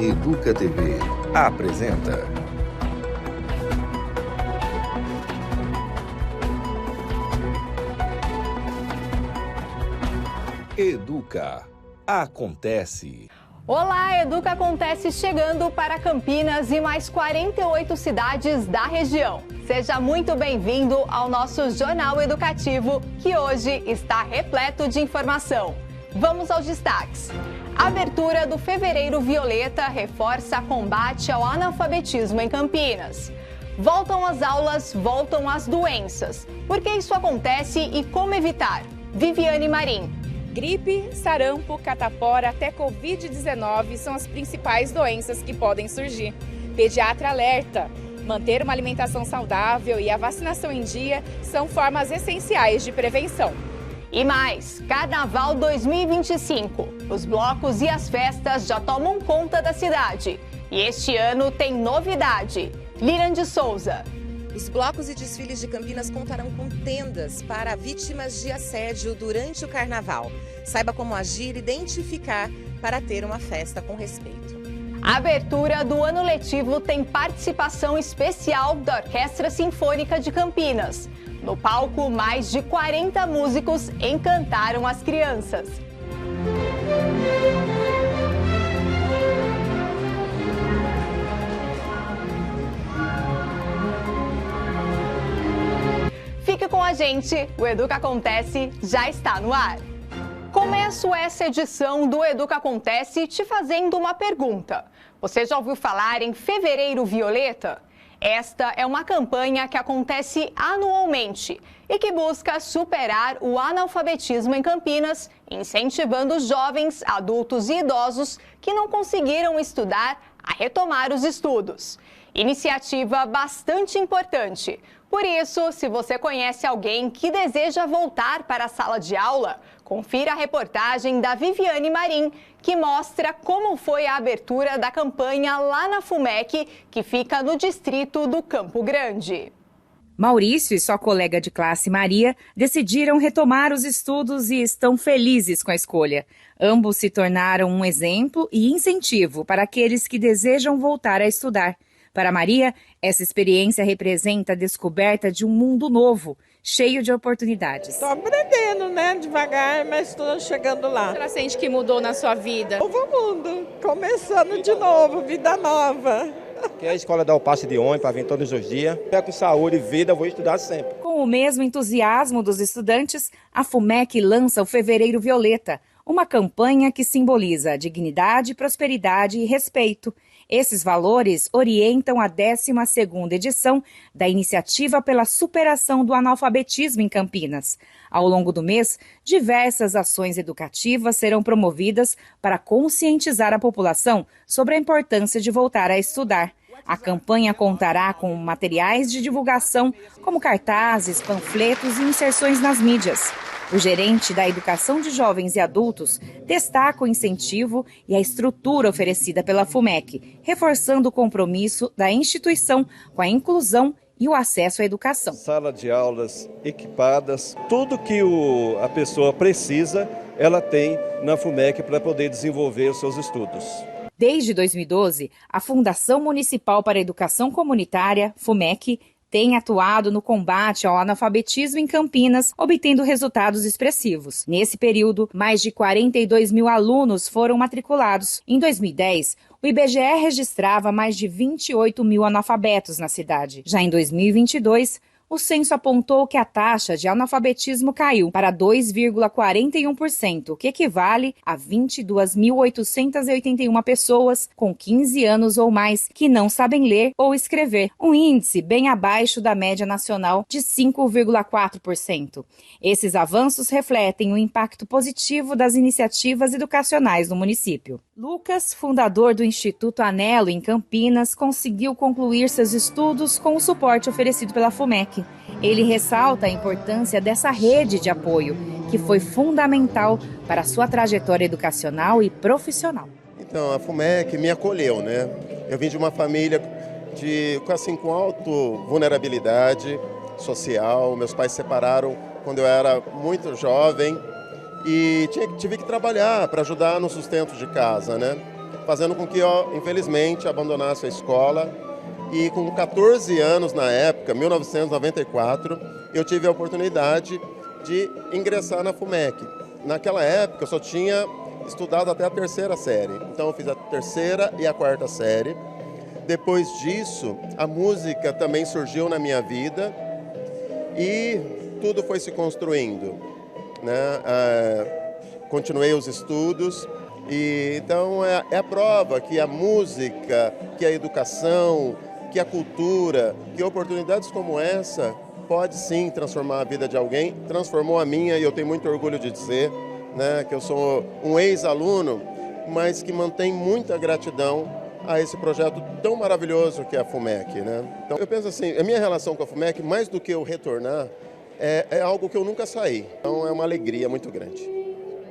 Educa TV apresenta Educa Acontece. Olá, Educa Acontece chegando para Campinas e mais 48 cidades da região. Seja muito bem-vindo ao nosso jornal educativo, que hoje está repleto de informação. Vamos aos destaques. A abertura do Fevereiro Violeta reforça combate ao analfabetismo em Campinas. Voltam as aulas, voltam as doenças. Por que isso acontece e como evitar? Viviane Marim. Gripe, sarampo, catapora até Covid-19 são as principais doenças que podem surgir. Pediatra alerta. Manter uma alimentação saudável e a vacinação em dia são formas essenciais de prevenção. E mais, Carnaval 2025. Os blocos e as festas já tomam conta da cidade. E este ano tem novidade. Liran de Souza. Os blocos e desfiles de Campinas contarão com tendas para vítimas de assédio durante o Carnaval. Saiba como agir e identificar para ter uma festa com respeito. A abertura do ano letivo tem participação especial da Orquestra Sinfônica de Campinas. No palco, mais de 40 músicos encantaram as crianças. Fique com a gente, o Educa Acontece já está no ar. Começo essa edição do Educa Acontece te fazendo uma pergunta. Você já ouviu falar em Fevereiro Violeta? Esta é uma campanha que acontece anualmente e que busca superar o analfabetismo em Campinas, incentivando jovens, adultos e idosos que não conseguiram estudar a retomar os estudos. Iniciativa bastante importante. Por isso, se você conhece alguém que deseja voltar para a sala de aula, confira a reportagem da Viviane Marim, que mostra como foi a abertura da campanha lá na FUMEC, que fica no distrito do Campo Grande. Maurício e sua colega de classe Maria decidiram retomar os estudos e estão felizes com a escolha. Ambos se tornaram um exemplo e incentivo para aqueles que desejam voltar a estudar. Para Maria, essa experiência representa a descoberta de um mundo novo, cheio de oportunidades. Estou aprendendo, né? Devagar, mas estou chegando lá. Você sente que mudou na sua vida? Novo mundo, começando de novo, vida nova. Que a escola dá o passe de ônibus para vir todos os dias. Com saúde e vida, eu vou estudar sempre. Com o mesmo entusiasmo dos estudantes, a FUMEC lança o Fevereiro Violeta, uma campanha que simboliza dignidade, prosperidade e respeito. Esses valores orientam a 12ª edição da Iniciativa pela Superação do Analfabetismo em Campinas. Ao longo do mês, diversas ações educativas serão promovidas para conscientizar a população sobre a importância de voltar a estudar. A campanha contará com materiais de divulgação, como cartazes, panfletos e inserções nas mídias. O gerente da Educação de Jovens e Adultos destaca o incentivo e a estrutura oferecida pela FUMEC, reforçando o compromisso da instituição com a inclusão e o acesso à educação. Sala de aulas equipadas, tudo que a pessoa precisa, ela tem na FUMEC para poder desenvolver os seus estudos. Desde 2012, a Fundação Municipal para a Educação Comunitária, FUMEC, tem atuado no combate ao analfabetismo em Campinas, obtendo resultados expressivos. Nesse período, mais de 42 mil alunos foram matriculados. Em 2010, o IBGE registrava mais de 28 mil analfabetos na cidade. Já em 2022, o censo apontou que a taxa de analfabetismo caiu para 2,41%, o que equivale a 22.881 pessoas com 15 anos ou mais que não sabem ler ou escrever, um índice bem abaixo da média nacional de 5,4%. Esses avanços refletem o impacto positivo das iniciativas educacionais no município. Lucas, fundador do Instituto Anelo em Campinas, conseguiu concluir seus estudos com o suporte oferecido pela FUMEC. Ele ressalta a importância dessa rede de apoio, que foi fundamental para a sua trajetória educacional e profissional. Então, a FUMEC me acolheu, né? Eu vim de uma família com alta vulnerabilidade social. Meus pais se separaram quando eu era muito jovem e tive que trabalhar para ajudar no sustento de casa, né? fazendo com que eu, infelizmente, abandonasse a escola. E com 14 anos na época, 1994, eu tive a oportunidade de ingressar na FUMEC. Naquela época eu só tinha estudado até a 3ª série, então eu fiz a 3ª e a 4ª série. Depois disso, a música também surgiu na minha vida e tudo foi se construindo, né? Continuei os estudos e então é a prova que a música, que a educação, que a cultura, que oportunidades como essa pode sim transformar a vida de alguém. Transformou a minha e eu tenho muito orgulho de dizer, né, que eu sou um ex-aluno, mas que mantém muita gratidão a esse projeto tão maravilhoso que é a FUMEC, né? Então eu penso assim, a minha relação com a FUMEC, mais do que eu retornar, é algo que eu nunca saí. Então é uma alegria muito grande.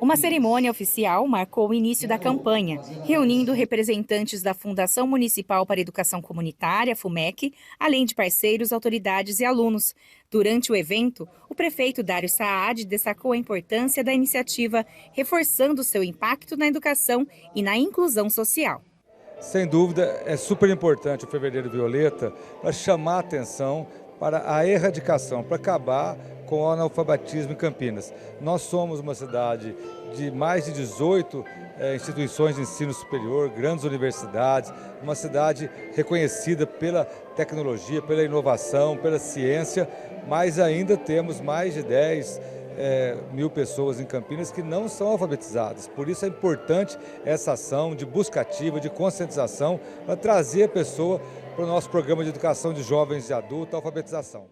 Uma cerimônia oficial marcou o início da campanha, reunindo representantes da Fundação Municipal para Educação Comunitária, FUMEC, além de parceiros, autoridades e alunos. Durante o evento, o prefeito Dário Saad destacou a importância da iniciativa, reforçando seu impacto na educação e na inclusão social. Sem dúvida, é super importante o Fevereiro Violeta para chamar a atenção para a erradicação, para acabar com o analfabetismo em Campinas. Nós somos uma cidade de mais de 18 instituições de ensino superior, grandes universidades, uma cidade reconhecida pela tecnologia, pela inovação, pela ciência, mas ainda temos mais de 10 mil pessoas em Campinas que não são alfabetizadas. Por isso é importante essa ação de busca ativa, de conscientização, para trazer a pessoa para o nosso programa de educação de jovens e adultos, alfabetização.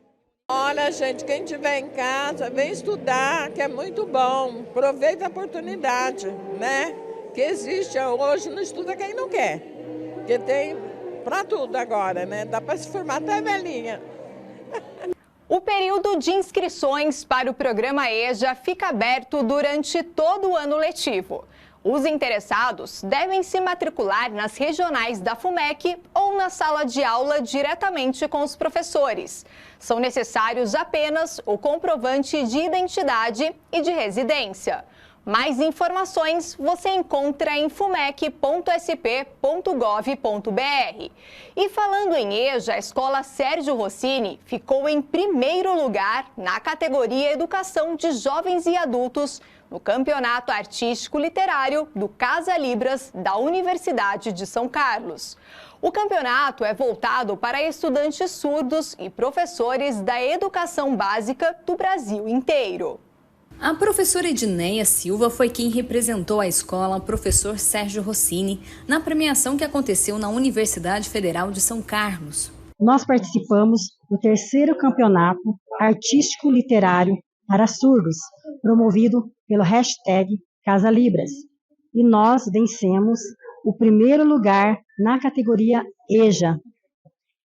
Olha, gente, quem estiver em casa, vem estudar, que é muito bom. Aproveita a oportunidade, né? Que existe hoje, não estuda quem não quer. Porque tem para tudo agora, né? Dá para se formar até velhinha. O período de inscrições para o programa EJA fica aberto durante todo o ano letivo. Os interessados devem se matricular nas regionais da FUMEC ou na sala de aula diretamente com os professores. São necessários apenas o comprovante de identidade e de residência. Mais informações você encontra em fumec.sp.gov.br. E falando em EJA, a Escola Sérgio Rossini ficou em primeiro lugar na categoria Educação de Jovens e Adultos no Campeonato Artístico Literário do Casa Libras da Universidade de São Carlos. O campeonato é voltado para estudantes surdos e professores da educação básica do Brasil inteiro. A professora Edneia Silva foi quem representou a escola Professor Sérgio Rossini na premiação que aconteceu na Universidade Federal de São Carlos. Nós participamos do 3º Campeonato Artístico Literário para Surdos, promovido pelo hashtag Casa Libras. E nós vencemos o primeiro lugar na categoria EJA.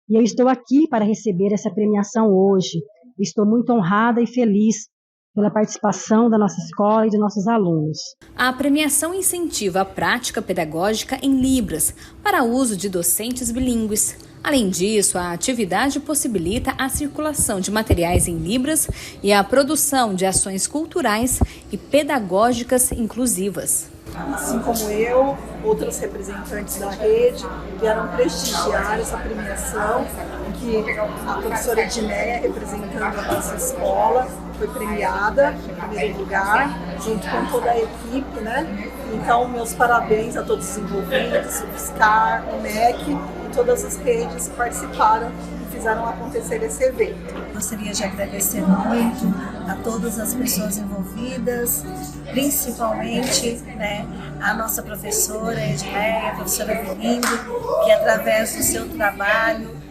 E eu estou aqui para receber essa premiação hoje. Estou muito honrada e feliz pela participação da nossa escola e de nossos alunos. A premiação incentiva a prática pedagógica em Libras para uso de docentes bilíngues. Além disso, a atividade possibilita a circulação de materiais em Libras e a produção de ações culturais e pedagógicas inclusivas. Assim como eu, outros representantes da rede vieram prestigiar essa premiação, em que a professora Edneia, representando a nossa escola, foi premiada em primeiro lugar, junto com toda a equipe, né? Então, meus parabéns a todos os envolvidos, o FSCar, o MEC e todas as redes que participaram e fizeram acontecer esse evento. Gostaria de agradecer muito a todas as pessoas envolvidas, principalmente, né, a nossa professora Edneia, a professora Velindo, que através do seu trabalho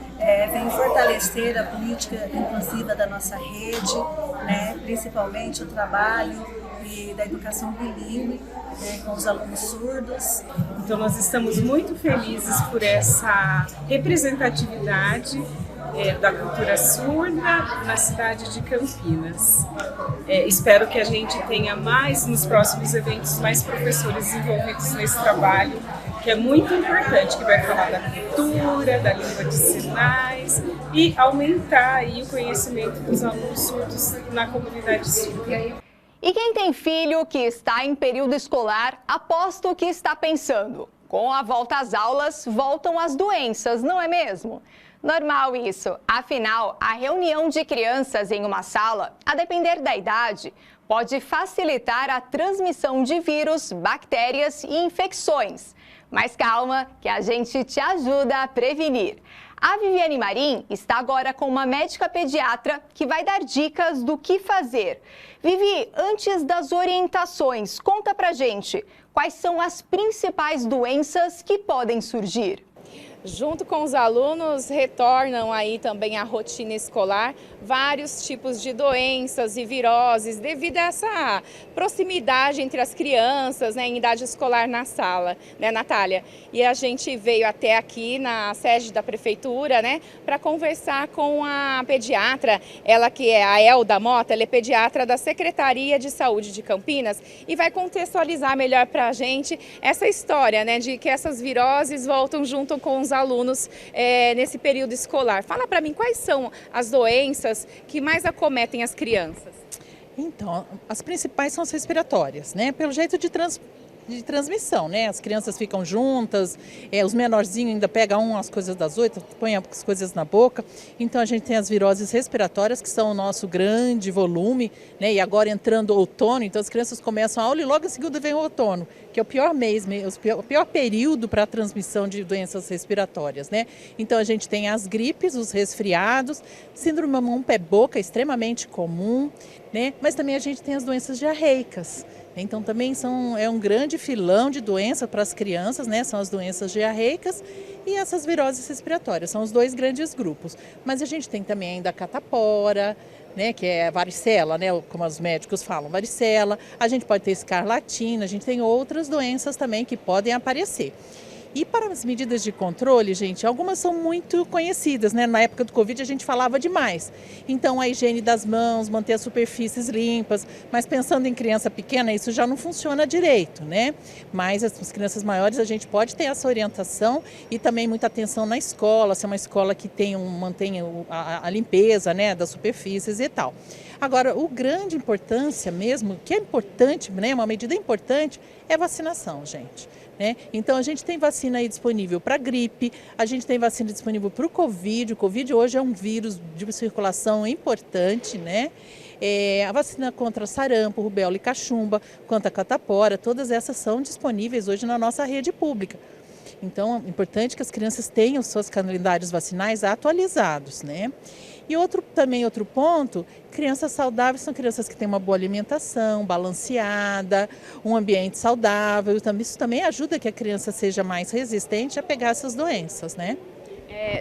vem fortalecer a política inclusiva da nossa rede, né, principalmente o trabalho da educação bilíngue, com os alunos surdos. Então nós estamos muito felizes por essa representatividade da cultura surda na cidade de Campinas. Espero que a gente tenha nos próximos eventos, mais professores envolvidos nesse trabalho, que é muito importante, que vai falar da cultura, da língua de sinais e aumentar aí o conhecimento dos alunos surdos na comunidade surda. E quem tem filho que está em período escolar, aposto que está pensando: Com a volta às aulas, voltam as doenças, não é mesmo? Normal isso. Afinal, a reunião de crianças em uma sala, a depender da idade, pode facilitar a transmissão de vírus, bactérias e infecções. Mas calma, que a gente te ajuda a prevenir. A Viviane Marim está agora com uma médica pediatra que vai dar dicas do que fazer. Vivi, antes das orientações, conta pra gente quais são as principais doenças que podem surgir. Junto com os alunos, retornam aí também à rotina escolar vários tipos de doenças e viroses devido a essa proximidade entre as crianças, né, em idade escolar na sala, né, Natália? E a gente veio até aqui na sede da prefeitura, né, para conversar com a pediatra, ela que é a Elda Mota, ela é pediatra da Secretaria de Saúde de Campinas e vai contextualizar melhor para a gente essa história, né, de que essas viroses voltam junto com os alunos nesse período escolar. Fala para mim quais são as doenças que mais acometem as crianças. Então, as principais são as respiratórias, né? Pelo jeito de transmissão, né? As crianças ficam juntas, os menorzinhos ainda pegam as coisas das outras, põem as coisas na boca. Então a gente tem as viroses respiratórias, que são o nosso grande volume, né? E agora entrando o outono, então as crianças começam a aula e logo em seguida vem o outono, que é o pior mês, o pior período para a transmissão de doenças respiratórias, né? Então a gente tem as gripes, os resfriados, síndrome mão-pé-boca, extremamente comum, né? Mas também a gente tem as doenças diarreicas. Então também é um grande filão de doenças para as crianças, né? São as doenças diarreicas e essas viroses respiratórias, são os dois grandes grupos. Mas a gente tem também ainda a catapora, né? Que é a varicela, né? Como os médicos falam, varicela. A gente pode ter escarlatina, a gente tem outras doenças também que podem aparecer. E para as medidas de controle, gente, algumas são muito conhecidas, né? Na época do Covid a gente falava demais. Então a higiene das mãos, manter as superfícies limpas, mas pensando em criança pequena isso já não funciona direito, né? Mas as crianças maiores a gente pode ter essa orientação e também muita atenção na escola, se é uma escola que mantenha a limpeza, né, das superfícies e tal. Agora, o grande importância mesmo, que é importante, né, uma medida importante, é vacinação, gente. Né? Então a gente tem vacina aí disponível para gripe, a gente tem vacina disponível para o Covid. O Covid hoje é um vírus de circulação importante, né? A vacina contra sarampo, rubéola e cachumba, contra a catapora, todas essas são disponíveis hoje na nossa rede pública. Então é importante que as crianças tenham os seus calendários vacinais atualizados, né? E outro ponto, crianças saudáveis são crianças que têm uma boa alimentação, balanceada, um ambiente saudável. Isso também ajuda que a criança seja mais resistente a pegar essas doenças, né?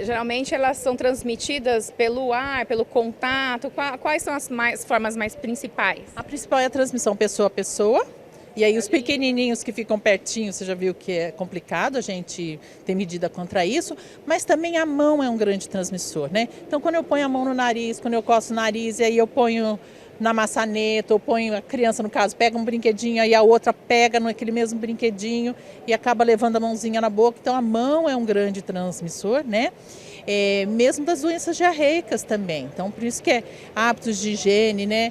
Geralmente elas são transmitidas pelo ar, pelo contato. Quais são as formas mais principais? A principal é a transmissão pessoa a pessoa. E aí os pequenininhos que ficam pertinho, você já viu que é complicado, a gente tem medida contra isso, mas também a mão é um grande transmissor, né? Então quando eu ponho a mão no nariz, quando eu coço o nariz, e aí eu ponho na maçaneta, ou ponho a criança, no caso, pega um brinquedinho, aí a outra pega naquele mesmo brinquedinho e acaba levando a mãozinha na boca. Então a mão é um grande transmissor, né? Mesmo das doenças diarreicas também. Então, por isso que é hábitos de higiene, né?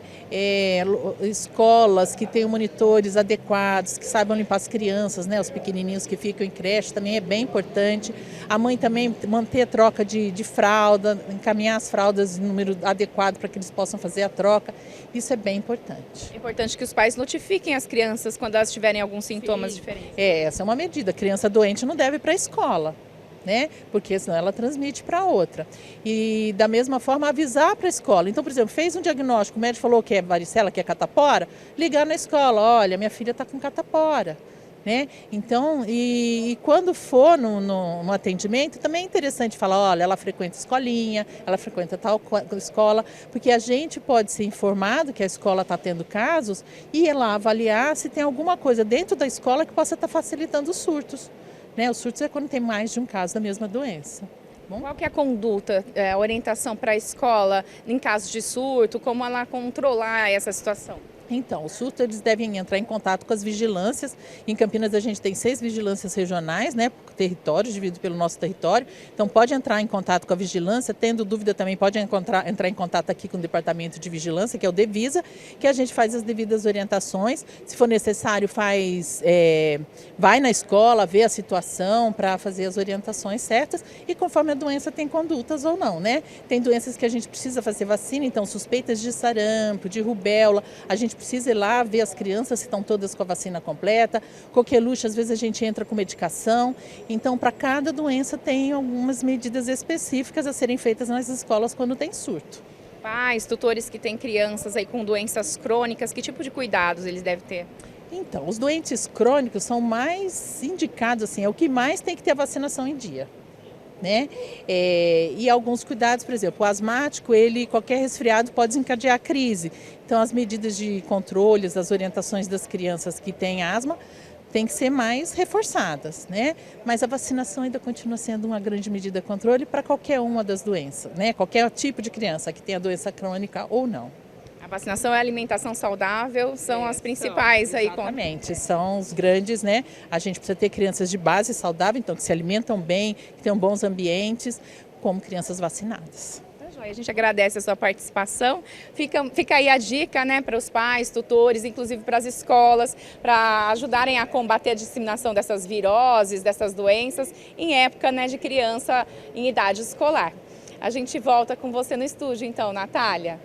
Escolas que tenham monitores adequados, que saibam limpar as crianças, né? Os pequenininhos que ficam em creche também é bem importante. A mãe também manter a troca de fralda, encaminhar as fraldas em número adequado para que eles possam fazer a troca. Isso é bem importante. É importante que os pais notifiquem as crianças quando elas tiverem alguns sintomas diferentes. Essa é uma medida. A criança doente não deve ir para a escola, né? Porque senão ela transmite para outra. E da mesma forma avisar para a escola. Então, por exemplo, fez um diagnóstico, o médico falou que é varicela, que é catapora, ligar na escola, olha, minha filha está com catapora. Né? Então, e quando for no atendimento, também é interessante falar, olha, ela frequenta escolinha, ela frequenta tal escola, porque a gente pode ser informado que a escola está tendo casos e ir lá avaliar se tem alguma coisa dentro da escola que possa estar facilitando os surtos. Né? Os surtos é quando tem mais de um caso da mesma doença. Qual que é a conduta, a orientação para a escola em caso de surto, como ela controlar essa situação? Então, o surto, eles devem entrar em contato com as vigilâncias. Em Campinas a gente tem 6 vigilâncias regionais, né, territórios, dividido pelo nosso território. Então pode entrar em contato com a vigilância, tendo dúvida também pode entrar em contato aqui com o departamento de vigilância, que é o Devisa, que a gente faz as devidas orientações. Se for necessário, vai na escola, vê a situação para fazer as orientações certas e conforme a doença tem condutas ou não, né? Tem doenças que a gente precisa fazer vacina, então suspeitas de sarampo, de rubéola, a gente precisa ir lá ver as crianças se estão todas com a vacina completa. Coqueluche, às vezes a gente entra com medicação. Então, para cada doença tem algumas medidas específicas a serem feitas nas escolas quando tem surto. Pais, tutores que têm crianças aí com doenças crônicas, que tipo de cuidados eles devem ter? Então, os doentes crônicos são mais indicados, assim, é o que mais tem que ter a vacinação em dia, né? E alguns cuidados, por exemplo, o asmático, qualquer resfriado pode desencadear a crise. Então, as medidas de controle, as orientações das crianças que têm asma, tem que ser mais reforçadas, né? Mas a vacinação ainda continua sendo uma grande medida de controle para qualquer uma das doenças, né? Qualquer tipo de criança que tenha doença crônica ou não. A vacinação e a alimentação saudável são as principais aí. Exatamente, são os grandes, né? A gente precisa ter crianças de base saudável, então que se alimentam bem, que tenham bons ambientes, como crianças vacinadas. A gente agradece a sua participação. Fica aí a dica, né, para os pais, tutores, inclusive para as escolas, para ajudarem a combater a disseminação dessas viroses, dessas doenças, em época, né, de criança em idade escolar. A gente volta com você no estúdio, então, Natália.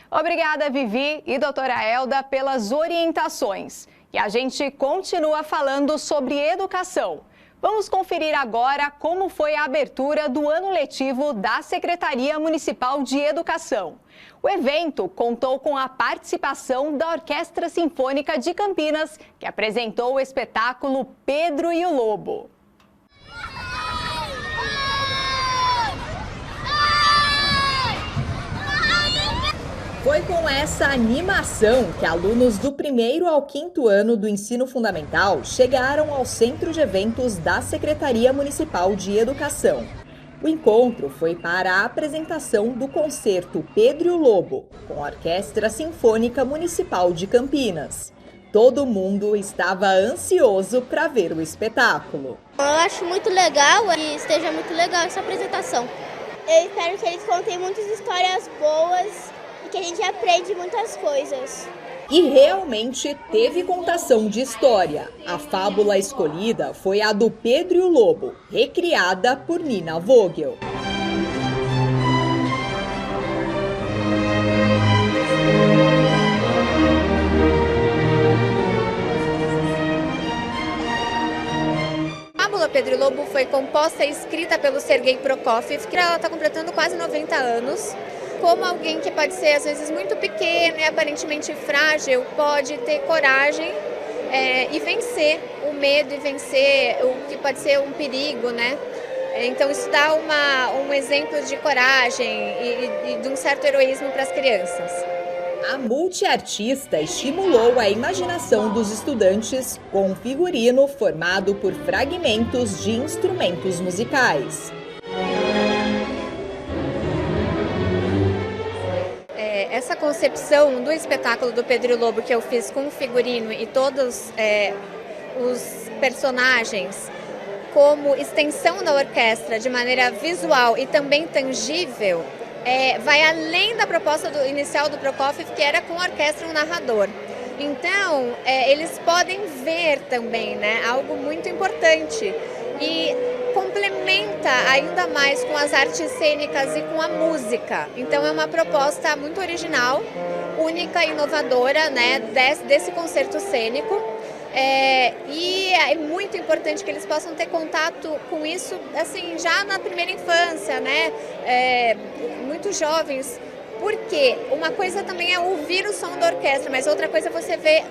Obrigada, Vivi e doutora Elda, pelas orientações. E a gente continua falando sobre educação. Vamos conferir agora como foi a abertura do ano letivo da Secretaria Municipal de Educação. O evento contou com a participação da Orquestra Sinfônica de Campinas, que apresentou o espetáculo Pedro e o Lobo. Foi com essa animação que alunos do 1º ao 5º ano do ensino fundamental chegaram ao centro de eventos da Secretaria Municipal de Educação. O encontro foi para a apresentação do concerto Pedro e o Lobo, com a Orquestra Sinfônica Municipal de Campinas. Todo mundo estava ansioso para ver o espetáculo. Eu acho muito legal e esteja muito legal essa apresentação. Eu espero que eles contem muitas histórias boas, que a gente aprende muitas coisas. E realmente teve contação de história. A fábula escolhida foi a do Pedro e o Lobo, recriada por Nina Vogel. A fábula Pedro e o Lobo foi composta e escrita pelo Sergei Prokofiev, que ela está completando quase 90 anos. Como alguém que pode ser, às vezes, muito pequeno e aparentemente frágil, pode ter coragem e vencer o medo e vencer o que pode ser um perigo, né? Então, isso dá um exemplo de coragem e de um certo heroísmo para as crianças. A multiartista estimulou a imaginação dos estudantes com um figurino formado por fragmentos de instrumentos musicais. Essa concepção do espetáculo do Pedro e o Lobo que eu fiz com o figurino e todos os personagens como extensão da orquestra de maneira visual e também tangível, vai além da proposta inicial do Prokofiev, que era com a orquestra e um narrador. Então, eles podem ver também, né, algo muito importante e complementa ainda mais com as artes cênicas e com a música. Então é uma proposta muito original, única e inovadora, né, desse concerto cênico. E é muito importante que eles possam ter contato com isso assim, já na primeira infância, né, muito jovens. Porque uma coisa também é ouvir o som da orquestra, mas outra coisa é você ver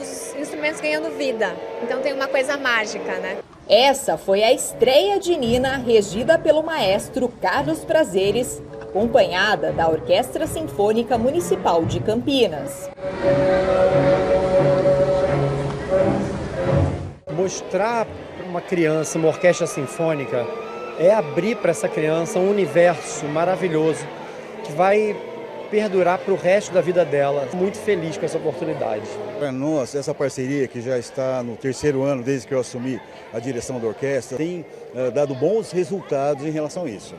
os instrumentos ganhando vida. Então tem uma coisa mágica, né? Essa foi a estreia de Nina, regida pelo maestro Carlos Prazeres, acompanhada da Orquestra Sinfônica Municipal de Campinas. Mostrar para uma criança uma orquestra sinfônica é abrir para essa criança um universo maravilhoso que vai perdurar para o resto da vida dela. Muito feliz com essa oportunidade. Para nós, essa parceria que já está no 3º ano desde que eu assumi a direção da orquestra, tem dado bons resultados em relação a isso.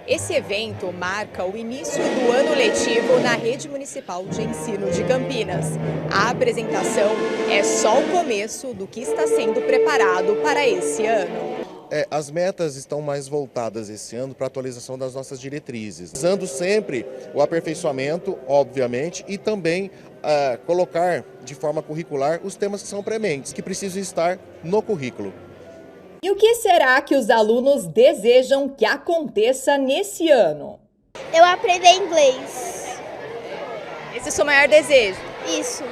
Esse evento marca o início do ano letivo na Rede Municipal de Ensino de Campinas. A apresentação é só o começo do que está sendo preparado para esse ano. As metas estão mais voltadas esse ano para a atualização das nossas diretrizes, usando sempre o aperfeiçoamento, obviamente, e também colocar de forma curricular os temas que são prementes, que precisam estar no currículo. E o que será que os alunos desejam que aconteça nesse ano? Eu aprender inglês. Esse é o seu maior desejo? Isso.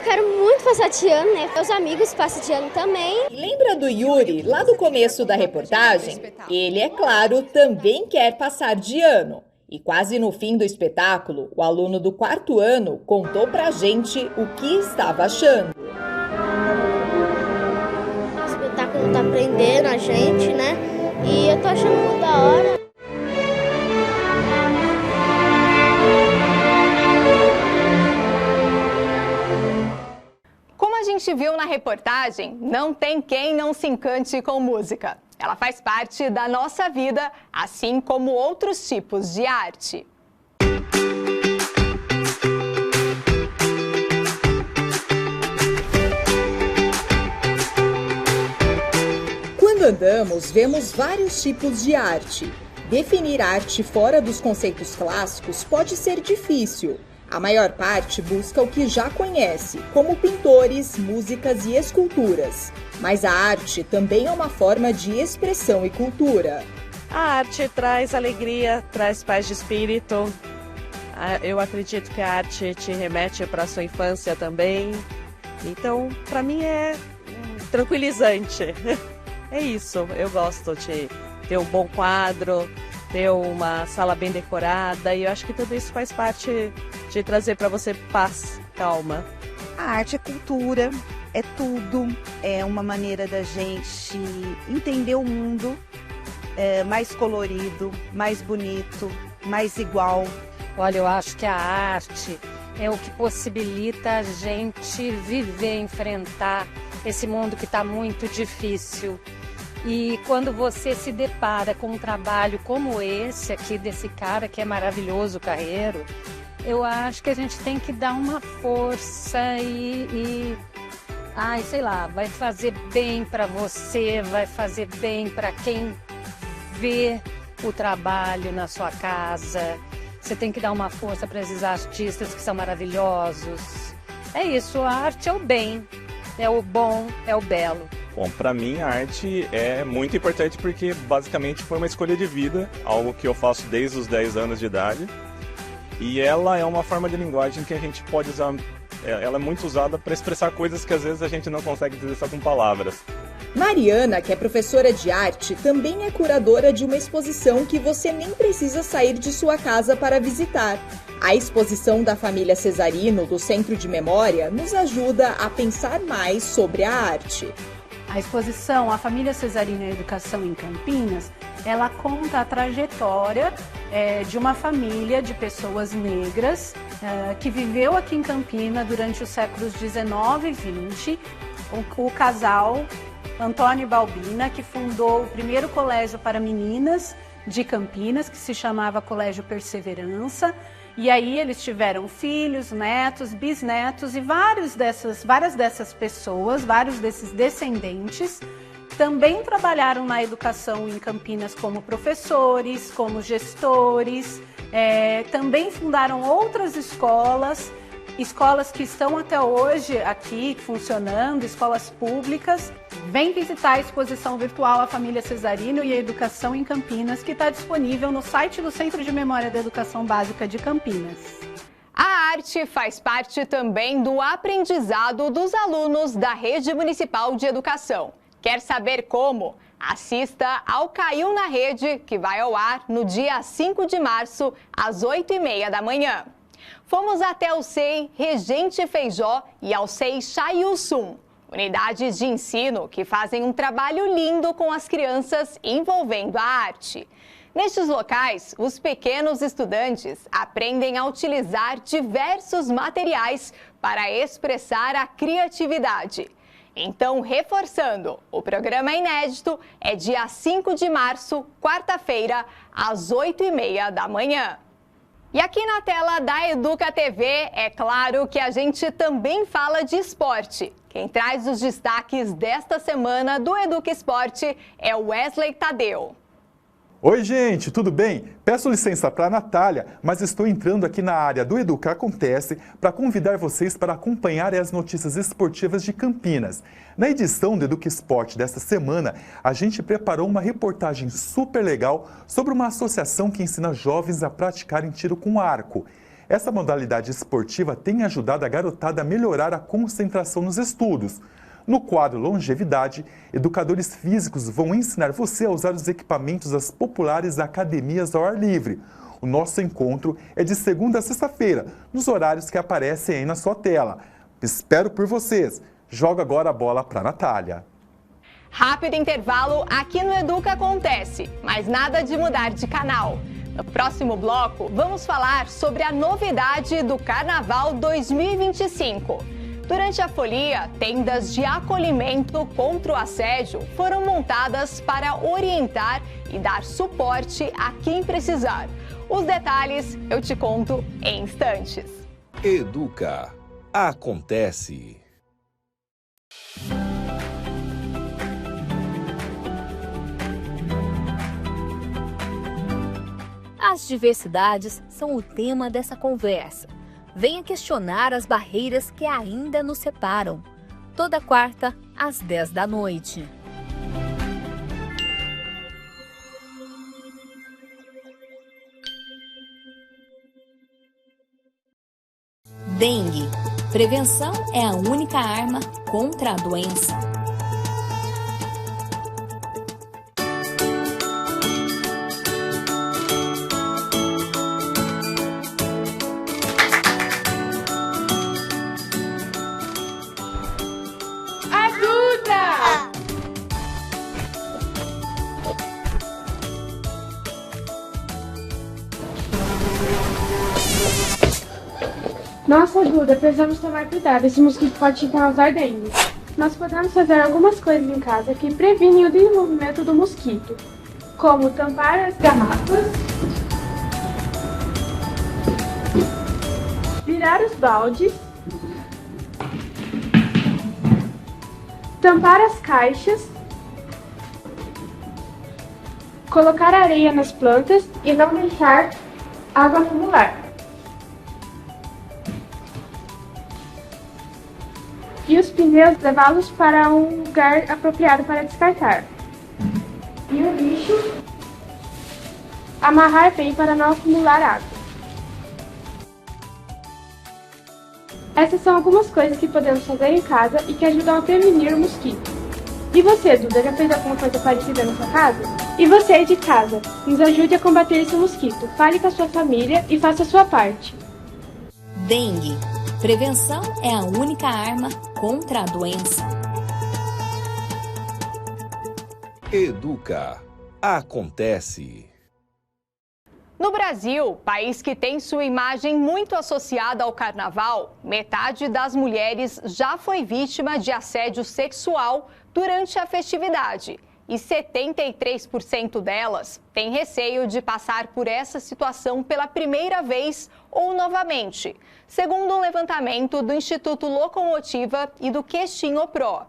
Quero muito passar de ano, né? Meus amigos passam de ano também. Lembra do Yuri, lá do começo da reportagem? Ele, é claro, também quer passar de ano. E quase no fim do espetáculo, o aluno do 4º ano contou pra gente o que estava achando. Tá aprendendo a gente, né? E eu tô achando muito da hora. Como a gente viu na reportagem, não tem quem não se encante com música. Ela faz parte da nossa vida, assim como outros tipos de arte. Quando andamos, vemos vários tipos de arte. Definir arte fora dos conceitos clássicos pode ser difícil. A maior parte busca o que já conhece, como pintores, músicas e esculturas. Mas a arte também é uma forma de expressão e cultura. A arte traz alegria, traz paz de espírito. Eu acredito que a arte te remete para a sua infância também. Então, para mim é tranquilizante. É isso, eu gosto de ter um bom quadro, ter uma sala bem decorada e eu acho que tudo isso faz parte de trazer para você paz, calma. A arte é cultura, é tudo, é uma maneira da gente entender o mundo mais colorido, mais bonito, mais igual. Olha, eu acho que a arte é o que possibilita a gente viver, enfrentar esse mundo que está muito difícil. E quando você se depara com um trabalho como esse aqui, desse cara que é maravilhoso, o Carreiro, eu acho que a gente tem que dar uma força sei lá, vai fazer bem para você, vai fazer bem para quem vê o trabalho na sua casa. Você tem que dar uma força para esses artistas que são maravilhosos. É isso, a arte é o bem, é o bom, é o belo. Bom, para mim a arte é muito importante porque basicamente foi uma escolha de vida, algo que eu faço desde os 10 anos de idade. E ela é uma forma de linguagem que a gente pode usar, ela é muito usada para expressar coisas que às vezes a gente não consegue dizer só com palavras. Mariana, que é professora de arte, também é curadora de uma exposição que você nem precisa sair de sua casa para visitar. A exposição da família Cesarino, do Centro de Memória, nos ajuda a pensar mais sobre a arte. A exposição A Família Cesarino e a Educação em Campinas, ela conta a trajetória de uma família de pessoas negras que viveu aqui em Campinas durante os séculos 19 e 20. O casal Antônio e Balbina, que fundou o primeiro colégio para meninas de Campinas, que se chamava Colégio Perseverança. E aí eles tiveram filhos, netos, bisnetos e várias dessas pessoas, vários desses descendentes, também trabalharam na educação em Campinas como professores, como gestores, também fundaram outras escolas que estão até hoje aqui funcionando, escolas públicas. Vem visitar a exposição virtual A Família Cesarino e a Educação em Campinas, que está disponível no site do Centro de Memória da Educação Básica de Campinas. A arte faz parte também do aprendizado dos alunos da Rede Municipal de Educação. Quer saber como? Assista ao Caiu na Rede, que vai ao ar no dia 5 de março, às 8h30 da manhã. Fomos até o SEI Regente Feijó e ao SEI Chaiussum, unidades de ensino que fazem um trabalho lindo com as crianças envolvendo a arte. Nestes locais, os pequenos estudantes aprendem a utilizar diversos materiais para expressar a criatividade. Então, reforçando, o programa inédito é dia 5 de março, quarta-feira, às 8h30 da manhã. E aqui na tela da Educa TV, é claro que a gente também fala de esporte. Quem traz os destaques desta semana do Educa Esporte é o Wesley Tadeu. Oi, gente, tudo bem? Peço licença para a Natália, mas estou entrando aqui na área do Educa Acontece para convidar vocês para acompanhar as notícias esportivas de Campinas. Na edição do Educa Esporte desta semana, a gente preparou uma reportagem super legal sobre uma associação que ensina jovens a praticarem tiro com arco. Essa modalidade esportiva tem ajudado a garotada a melhorar a concentração nos estudos. No quadro Longevidade, educadores físicos vão ensinar você a usar os equipamentos das populares academias ao ar livre. O nosso encontro é de segunda a sexta-feira, nos horários que aparecem aí na sua tela. Espero por vocês. Jogo agora a bola para a Natália. Rápido intervalo aqui no Educa Acontece, mas nada de mudar de canal. No próximo bloco, vamos falar sobre a novidade do Carnaval 2025. Durante a folia, tendas de acolhimento contra o assédio foram montadas para orientar e dar suporte a quem precisar. Os detalhes eu te conto em instantes. Educa Acontece. As diversidades são o tema dessa conversa. Venha questionar as barreiras que ainda nos separam. Toda quarta, às 10 da noite. Dengue. Prevenção é a única arma contra a doença. Nossa, Duda, precisamos tomar cuidado. Esse mosquito pode te causar dengue. Nós podemos fazer algumas coisas em casa que previnem o desenvolvimento do mosquito, como tampar as garrafas, virar os baldes, tampar as caixas, colocar areia nas plantas e não deixar água acumular. E os pneus, levá-los para um lugar apropriado para descartar. E o lixo, amarrar bem para não acumular água. Essas são algumas coisas que podemos fazer em casa e que ajudam a prevenir o mosquito. E você, Duda, já fez alguma coisa parecida na sua casa? E você de casa, nos ajude a combater esse mosquito. Fale com a sua família e faça a sua parte. Dengue. Prevenção é a única arma contra a doença. Educa Acontece. No Brasil, país que tem sua imagem muito associada ao carnaval, metade das mulheres já foi vítima de assédio sexual durante a festividade. E 73% delas têm receio de passar por essa situação pela primeira vez ou novamente, segundo um levantamento do Instituto Locomotiva e do Queixinho Pro.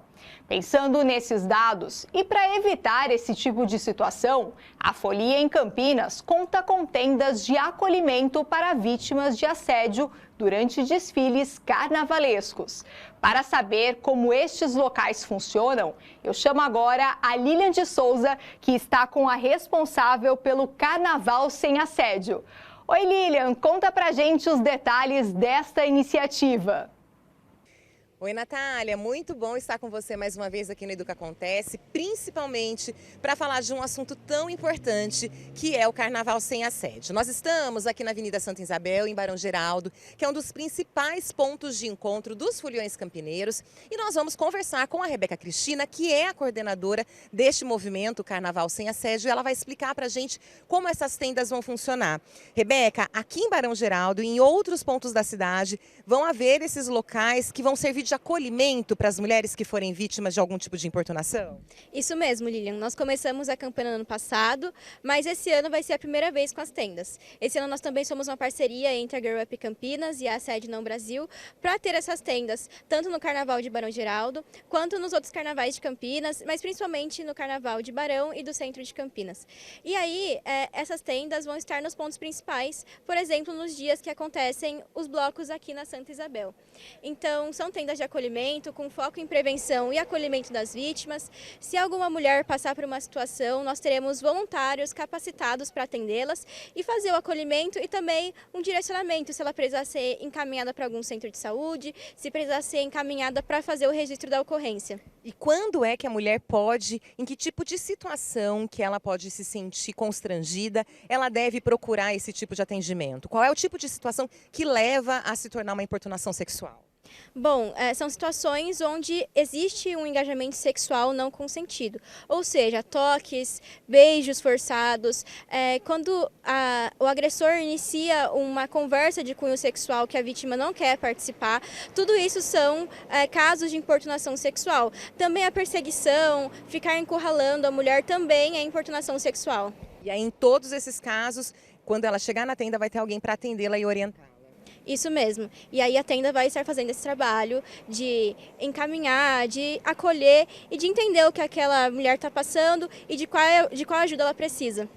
Pensando nesses dados e para evitar esse tipo de situação, a Folia em Campinas conta com tendas de acolhimento para vítimas de assédio durante desfiles carnavalescos. Para saber como estes locais funcionam, eu chamo agora a Lilian de Souza, que está com a responsável pelo Carnaval Sem Assédio. Oi, Lilian, conta pra gente os detalhes desta iniciativa. Oi, Natália, muito bom estar com você mais uma vez aqui no Educa Acontece, principalmente para falar de um assunto tão importante que é o Carnaval Sem Assédio. Nós estamos aqui na Avenida Santa Isabel, em Barão Geraldo, que é um dos principais pontos de encontro dos foliões campineiros, e nós vamos conversar com a Rebeca Cristina, que é a coordenadora deste movimento Carnaval Sem Assédio, e ela vai explicar para a gente como essas tendas vão funcionar. Rebeca, aqui em Barão Geraldo e em outros pontos da cidade, vão haver esses locais que vão servir de acolhimento para as mulheres que forem vítimas de algum tipo de importunação? Isso mesmo, Lilian. Nós começamos a campanha no ano passado, mas esse ano vai ser a primeira vez com as tendas. Esse ano nós também somos uma parceria entre a Girl Up Campinas e a Sede Não Brasil para ter essas tendas, tanto no Carnaval de Barão Geraldo, quanto nos outros carnavais de Campinas, mas principalmente no Carnaval de Barão e do Centro de Campinas. E aí, essas tendas vão estar nos pontos principais, por exemplo, nos dias que acontecem os blocos aqui na Santa Isabel. Então, são tendas de acolhimento com foco em prevenção e acolhimento das vítimas. Se alguma mulher passar por uma situação, nós teremos voluntários capacitados para atendê-las e fazer o acolhimento e também um direcionamento, se ela precisar ser encaminhada para algum centro de saúde, se precisar ser encaminhada para fazer o registro da ocorrência. E quando é que a mulher pode, em que tipo de situação que ela pode se sentir constrangida, ela deve procurar esse tipo de atendimento? Qual é o tipo de situação que leva a se tornar uma importunação sexual? Bom, são situações onde existe um engajamento sexual não consentido, ou seja, toques, beijos forçados, quando o agressor inicia uma conversa de cunho sexual que a vítima não quer participar, tudo isso são casos de importunação sexual. Também a perseguição, ficar encurralando a mulher também é importunação sexual. E aí, em todos esses casos, quando ela chegar na tenda, vai ter alguém para atendê-la e orientar. Isso mesmo. E aí a tenda vai estar fazendo esse trabalho de encaminhar, de acolher e de entender o que aquela mulher está passando e de qual ajuda ela precisa.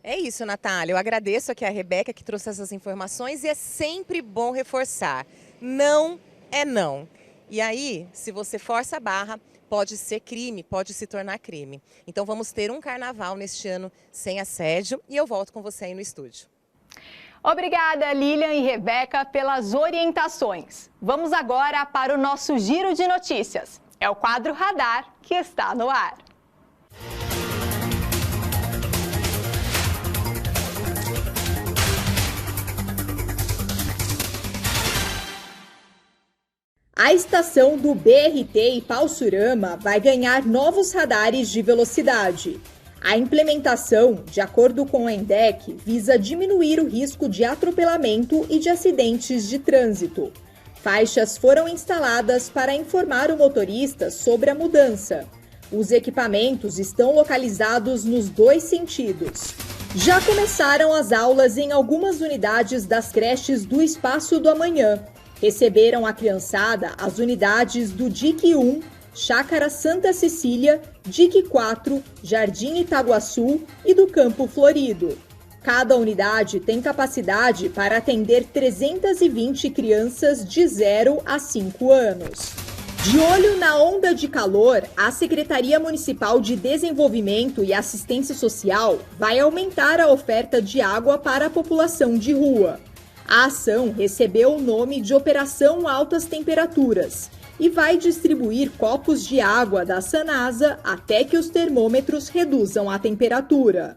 É isso, Natália. Eu agradeço aqui a Rebeca que trouxe essas informações e é sempre bom reforçar. Não é não. E aí, se você força a barra, pode ser crime, pode se tornar crime. Então vamos ter um carnaval neste ano sem assédio e eu volto com você aí no estúdio. Obrigada, Lilian e Rebeca, pelas orientações. Vamos agora para o nosso giro de notícias. É o quadro Radar que está no ar. A estação do BRT Ipauçurama vai ganhar novos radares de velocidade. A implementação, de acordo com a ENDEC, visa diminuir o risco de atropelamento e de acidentes de trânsito. Faixas foram instaladas para informar o motorista sobre a mudança. Os equipamentos estão localizados nos dois sentidos. Já começaram as aulas em algumas unidades das creches do Espaço do Amanhã. Receberam a criançada as unidades do DIC 1, Chácara Santa Cecília, DIC 4, Jardim Itaguaçu e do Campo Florido. Cada unidade tem capacidade para atender 320 crianças de 0 a 5 anos. De olho na onda de calor, a Secretaria Municipal de Desenvolvimento e Assistência Social vai aumentar a oferta de água para a população de rua. A ação recebeu o nome de Operação Altas Temperaturas e vai distribuir copos de água da Sanasa até que os termômetros reduzam a temperatura.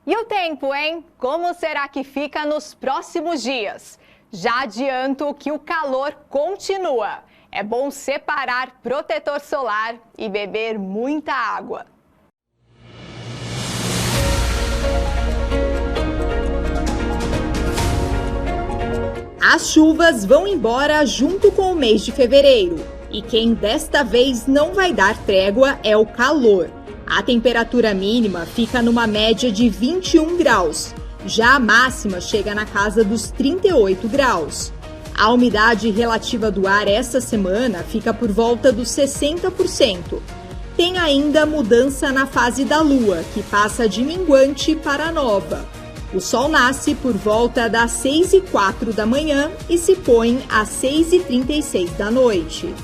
E o tempo, hein? Como será que fica nos próximos dias? Já adianto que o calor continua. É bom separar protetor solar e beber muita água. As chuvas vão embora junto com o mês de fevereiro. E quem desta vez não vai dar trégua é o calor. A temperatura mínima fica numa média de 21 graus. Já a máxima chega na casa dos 38 graus. A umidade relativa do ar esta semana fica por volta dos 60%. Tem ainda mudança na fase da lua, que passa de minguante para nova. O sol nasce por volta das 6h04 da manhã e se põe às 6h36 da noite.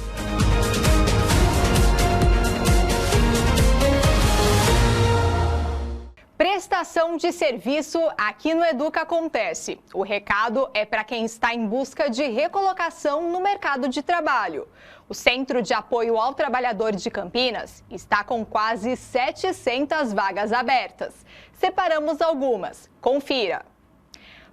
Prestação de serviço aqui no Educa Acontece. O recado é para quem está em busca de recolocação no mercado de trabalho. O Centro de Apoio ao Trabalhador de Campinas está com quase 700 vagas abertas. Separamos algumas. Confira.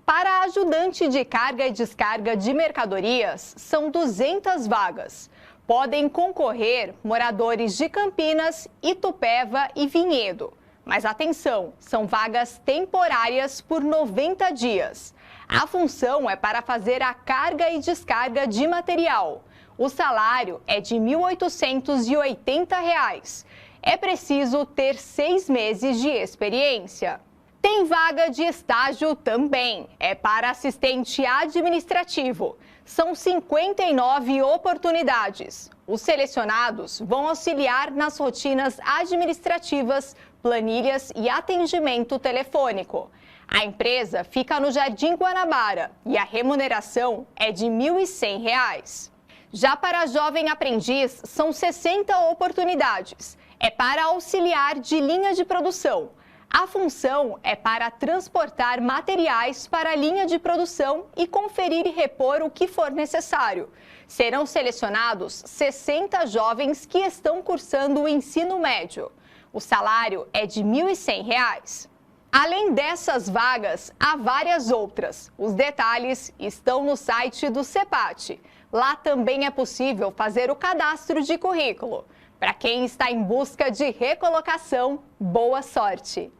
Para ajudante de carga e descarga de mercadorias, são 200 vagas. Podem concorrer moradores de Campinas, Itupeva e Vinhedo. Mas atenção, são vagas temporárias por 90 dias. A função é para fazer a carga e descarga de material. O salário é de R$ 1.880. É preciso ter 6 meses de experiência. Tem vaga de estágio também. É para assistente administrativo. São 59 oportunidades. Os selecionados vão auxiliar nas rotinas administrativas, planilhas e atendimento telefônico. A empresa fica no Jardim Guanabara e a remuneração é de R$ 1.100. Já para jovem aprendiz, são 60 oportunidades. É para auxiliar de linha de produção. A função é para transportar materiais para a linha de produção e conferir e repor o que for necessário. Serão selecionados 60 jovens que estão cursando o ensino médio. O salário é de R$ 1.100. Além dessas vagas, há várias outras. Os detalhes estão no site do CEPAT. Lá também é possível fazer o cadastro de currículo. Para quem está em busca de recolocação, boa sorte!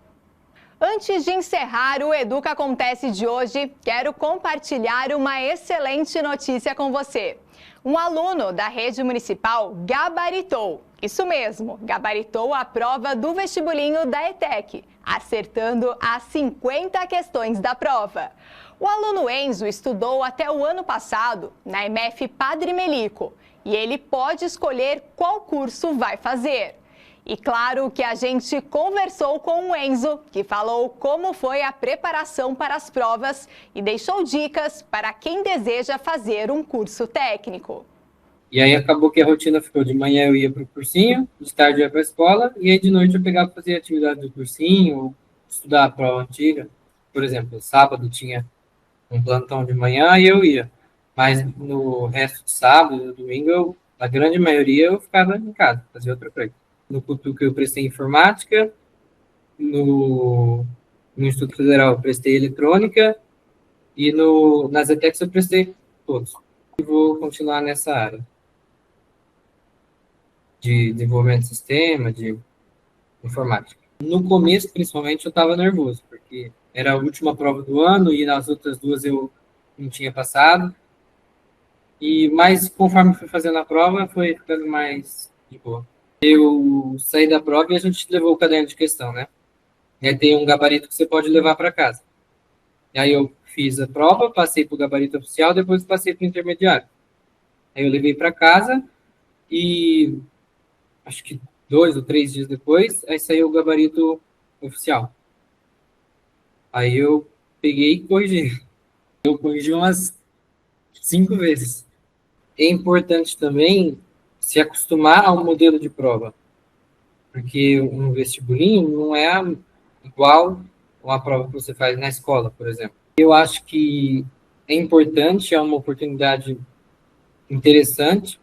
Antes de encerrar o Educa Acontece de hoje, quero compartilhar uma excelente notícia com você. Um aluno da rede municipal gabaritou. Isso mesmo, gabaritou a prova do vestibulinho da ETEC, acertando as 50 questões da prova. O aluno Enzo estudou até o ano passado na MF Padre Melico e ele pode escolher qual curso vai fazer. E claro que a gente conversou com o Enzo, que falou como foi a preparação para as provas e deixou dicas para quem deseja fazer um curso técnico. E aí acabou que a rotina ficou: de manhã eu ia para o cursinho, de tarde eu ia para a escola, e aí de noite eu pegava para fazer atividade do cursinho, ou estudar a prova antiga. Por exemplo, sábado tinha um plantão de manhã e eu ia. Mas no resto de sábado e domingo, a grande maioria eu ficava em casa, fazia outra coisa. No Cutuca eu prestei informática, no Instituto Federal eu prestei eletrônica e nas ETECs eu prestei todos. E vou continuar nessa área de desenvolvimento de sistema, de informática. No começo, principalmente, eu estava nervoso, porque era a última prova do ano e nas outras duas eu não tinha passado. Mas conforme fui fazendo a prova, foi ficando mais de boa. Eu saí da prova e a gente levou o caderno de questão, né? E aí tem um gabarito que você pode levar para casa. E aí eu fiz a prova, passei para o gabarito oficial, depois passei para o intermediário. Aí eu levei para casa e acho que 2 ou 3 dias depois, aí saiu o gabarito oficial. Aí eu peguei e corrigi. Eu corrigi umas 5 vezes. É importante também se acostumar ao modelo de prova, porque um vestibulinho não é igual a prova que você faz na escola, por exemplo. Eu acho que é importante, é uma oportunidade interessante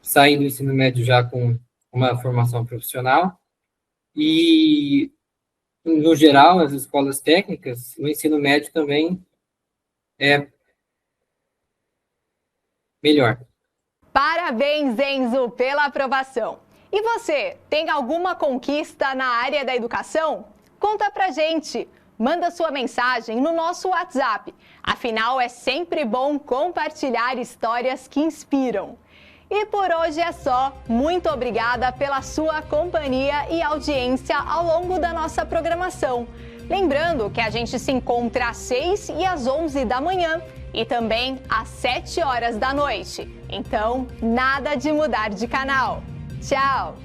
sair do ensino médio já com uma formação profissional e, no geral, as escolas técnicas, o ensino médio também é melhor. Parabéns, Enzo, pela aprovação. E você, tem alguma conquista na área da educação? Conta pra gente. Manda sua mensagem no nosso WhatsApp. Afinal, é sempre bom compartilhar histórias que inspiram. E por hoje é só. Muito obrigada pela sua companhia e audiência ao longo da nossa programação. Lembrando que a gente se encontra às 6 e às 11 da manhã e também às 7 horas da noite. Então, nada de mudar de canal. Tchau!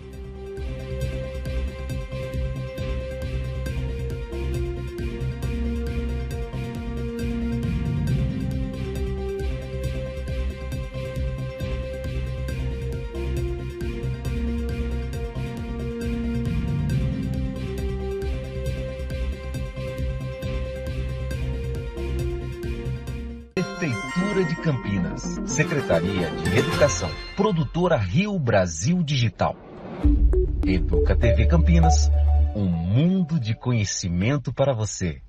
Prefeitura de Campinas, Secretaria de Educação, Produtora Rio Brasil Digital. Educa TV Campinas, um mundo de conhecimento para você.